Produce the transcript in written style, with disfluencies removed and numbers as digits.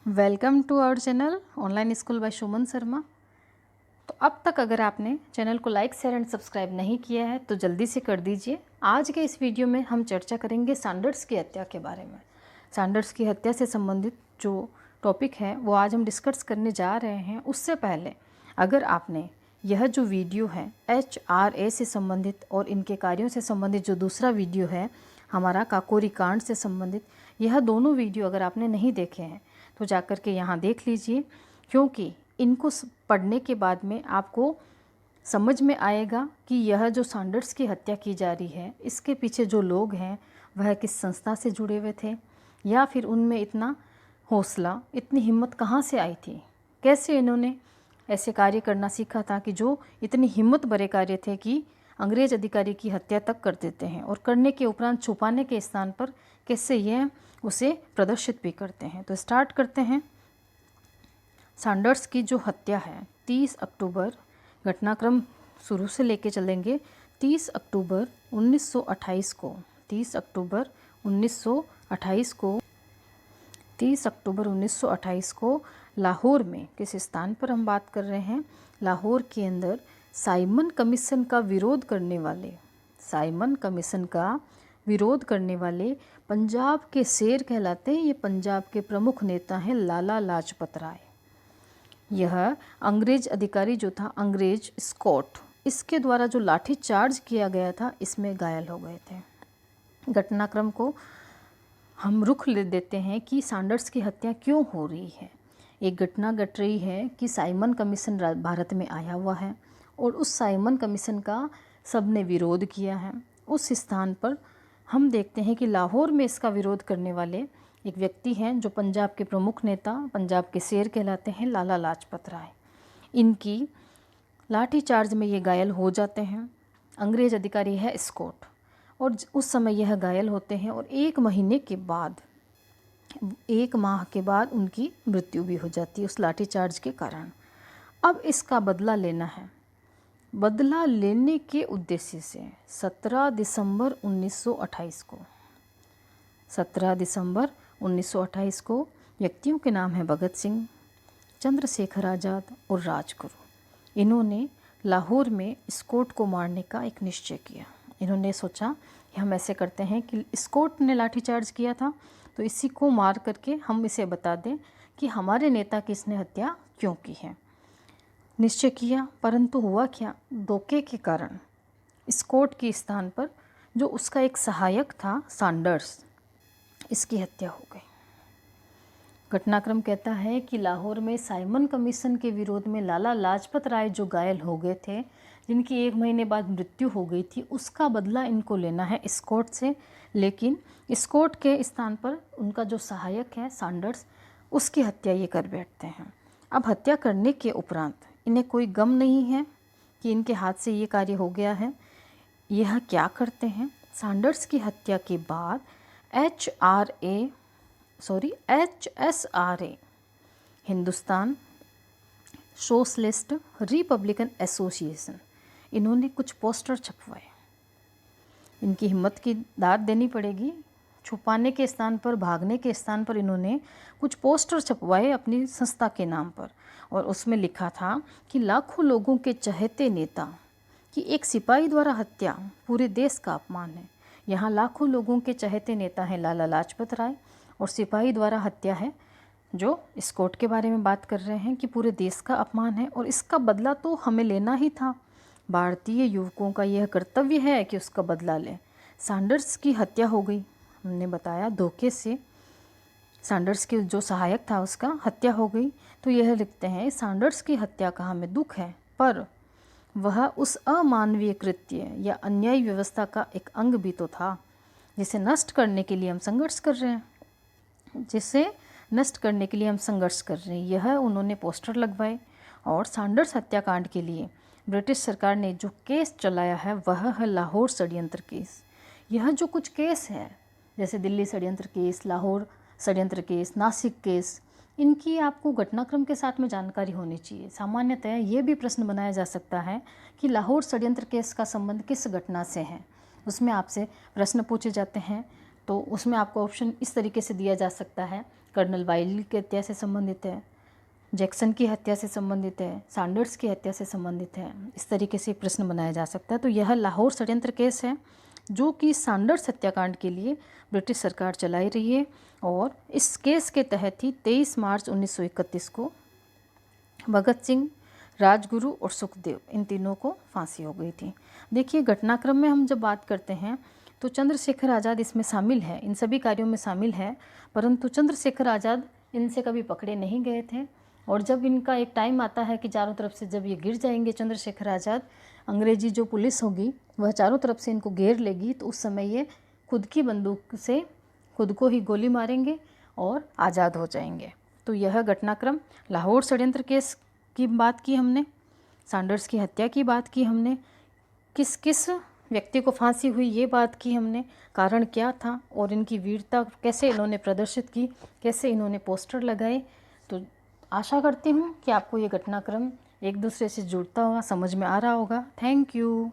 Welcome to our channel online school by Suman Sharma. तो अब तक अगर आपने चैनल को लाइक शेयर एंड सब्सक्राइब नहीं किया है तो जल्दी से कर दीजिए। आज के इस वीडियो में हम चर्चा करेंगे सैंडर्स की हत्या के बारे में। सैंडर्स की हत्या से संबंधित जो टॉपिक है वो आज हम डिस्कस करने जा रहे हैं। उससे पहले अगर आपने यह जो वीडियो है HRA से संबंधित और इनके कार्यों से संबंधित जो दूसरा वीडियो है हमारा काकोरी कांड से संबंधित, यह दोनों वीडियो अगर आपने नहीं देखे हैं तो जाकर के यहाँ देख लीजिए, क्योंकि इनको पढ़ने के बाद में आपको समझ में आएगा कि यह जो सैंडर्स की हत्या की जा रही है इसके पीछे जो लोग हैं वह किस संस्था से जुड़े हुए थे, या फिर उनमें इतना हौसला, इतनी हिम्मत कहाँ से आई थी, कैसे इन्होंने ऐसे कार्य करना सीखा था कि जो इतनी हिम्मत भरे कार्य थे कि अंग्रेज अधिकारी की हत्या तक कर देते हैं, और करने के उपरांत छुपाने के स्थान पर कैसे यह उसे प्रदर्शित भी करते हैं। तो स्टार्ट करते हैं। सैंडर्स की जो हत्या है 30 अक्टूबर, घटनाक्रम शुरू से लेके चलेंगे। 30 अक्टूबर 1928 को 30 अक्टूबर 1928 को लाहौर में किस स्थान पर हम बात कर रहे हैं, लाहौर के अंदर साइमन कमीशन का विरोध करने वाले पंजाब के शेर कहलाते हैं। ये पंजाब के प्रमुख नेता हैं लाला लाजपत राय। यह अंग्रेज अधिकारी जो था, अंग्रेज स्कॉट, इसके द्वारा जो लाठी चार्ज किया गया था इसमें घायल हो गए थे। घटनाक्रम को हम रुख ले देते हैं कि सैंडर्स की हत्या क्यों हो रही है। एक घटना घट रही है कि साइमन कमीशन भारत में आया हुआ है और उस साइमन कमीशन का सबने विरोध किया है। उस स्थान पर हम देखते हैं कि लाहौर में इसका विरोध करने वाले एक व्यक्ति हैं जो पंजाब के प्रमुख नेता, पंजाब के शेर कहलाते हैं, लाला लाजपत राय। इनकी लाठी चार्ज में ये घायल हो जाते हैं। अंग्रेज अधिकारी है स्कॉट, और उस समय यह घायल होते हैं और एक माह के बाद उनकी मृत्यु भी हो जाती है उस लाठी चार्ज के कारण। अब इसका बदला लेना है। बदला लेने के उद्देश्य से 17 दिसंबर 1928 को व्यक्तियों के नाम है भगत सिंह, चंद्रशेखर आज़ाद और राजगुरु। इन्होंने लाहौर में स्कॉट को मारने का एक निश्चय किया। इन्होंने सोचा कि हम ऐसे करते हैं कि स्कॉट ने लाठीचार्ज किया था तो इसी को मार करके हम इसे बता दें कि हमारे नेता की इसने हत्या क्यों की है। निश्चय किया, परंतु हुआ क्या, धोखे के कारण स्कॉट के स्थान पर जो उसका एक सहायक था सैंडर्स, इसकी हत्या हो गई। घटनाक्रम कहता है कि लाहौर में साइमन कमीशन के विरोध में लाला लाजपत राय जो घायल हो गए थे, जिनकी 1 महीने बाद मृत्यु हो गई थी, उसका बदला इनको लेना है स्कॉट से। लेकिन स्कॉट के स्थान पर उनका जो सहायक है सैंडर्स, उसकी हत्या ये कर बैठते हैं। अब हत्या करने के उपरांत इन्हें कोई गम नहीं है कि इनके हाथ से ये कार्य हो गया है। यह क्या करते हैं, सैंडर्स की हत्या के बाद HSRA, Hindustan socialist Republican association, इन्होंने कुछ पोस्टर छपवाए। इनकी हिम्मत की दाद देनी पड़ेगी। छुपाने के स्थान पर, भागने के स्थान पर इन्होंने कुछ पोस्टर छपवाए अपनी संस्था के नाम पर, और उसमें लिखा था कि लाखों लोगों के चहेते नेता की एक सिपाही द्वारा हत्या पूरे देश का अपमान है। यहाँ लाखों लोगों के चहेते नेता हैं लाला लाजपत राय, और सिपाही द्वारा हत्या है जो स्कॉट के बारे में बात कर रहे हैं कि पूरे देश का अपमान है, और इसका बदला तो हमें लेना ही था। भारतीय युवकों का यह कर्तव्य है कि उसका बदला लें। सैंडर्स की हत्या हो गई, हमने बताया धोखे से सैंडर्स के जो सहायक था उसका हत्या हो गई। तो यह लिखते हैं सैंडर्स की हत्या का हमें दुख है, पर वह उस अमानवीय कृत्य या अन्यायी व्यवस्था का एक अंग भी तो था जिसे नष्ट करने के लिए हम संघर्ष कर रहे हैं। यह उन्होंने पोस्टर लगवाए, और सैंडर्स हत्याकांड के लिए ब्रिटिश सरकार ने जो केस चलाया है वह है लाहौर षड्यंत्र केस। यह जो कुछ केस है, जैसे दिल्ली षड्यंत्र केस, लाहौर षड्यंत्र केस, नासिक केस, इनकी आपको घटनाक्रम के साथ में जानकारी होनी चाहिए। सामान्यतः ये भी प्रश्न बनाया जा सकता है कि लाहौर षड्यंत्र केस का संबंध किस घटना से है। उसमें आपसे प्रश्न पूछे जाते हैं तो उसमें आपको ऑप्शन इस तरीके से दिया जा सकता है, कर्नल वाइली की हत्या से संबंधित है, जैक्सन की हत्या से संबंधित है, सैंडर्स की हत्या से संबंधित है। इस तरीके से प्रश्न बनाया जा सकता है। तो यह लाहौर षड्यंत्र केस है जो कि सैंडर्स हत्याकांड के लिए ब्रिटिश सरकार चलाई रही है, और इस केस के तहत ही 23 मार्च 1931 को भगत सिंह, राजगुरु और सुखदेव इन तीनों को फांसी हो गई थी। देखिए, घटनाक्रम में हम जब बात करते हैं तो चंद्रशेखर आज़ाद इसमें शामिल है, इन सभी कार्यों में शामिल है, परंतु चंद्रशेखर आज़ाद इनसे कभी पकड़े नहीं गए थे। और जब इनका एक टाइम आता है कि चारों तरफ से जब ये गिर जाएंगे चंद्रशेखर आज़ाद, अंग्रेजी जो पुलिस होगी वह चारों तरफ से इनको घेर लेगी, तो उस समय ये खुद की बंदूक से खुद को ही गोली मारेंगे और आज़ाद हो जाएंगे। तो यह घटनाक्रम, लाहौर षड्यंत्र केस की बात की हमने, सैंडर्स की हत्या की बात की हमने, किस किस व्यक्ति को फांसी हुई ये बात की हमने, कारण क्या था और इनकी वीरता कैसे इन्होंने प्रदर्शित की, कैसे इन्होंने पोस्टर लगाए। तो आशा करती हूँ कि आपको ये घटनाक्रम एक दूसरे से जुड़ता हुआ समझ में आ रहा होगा। Thank you.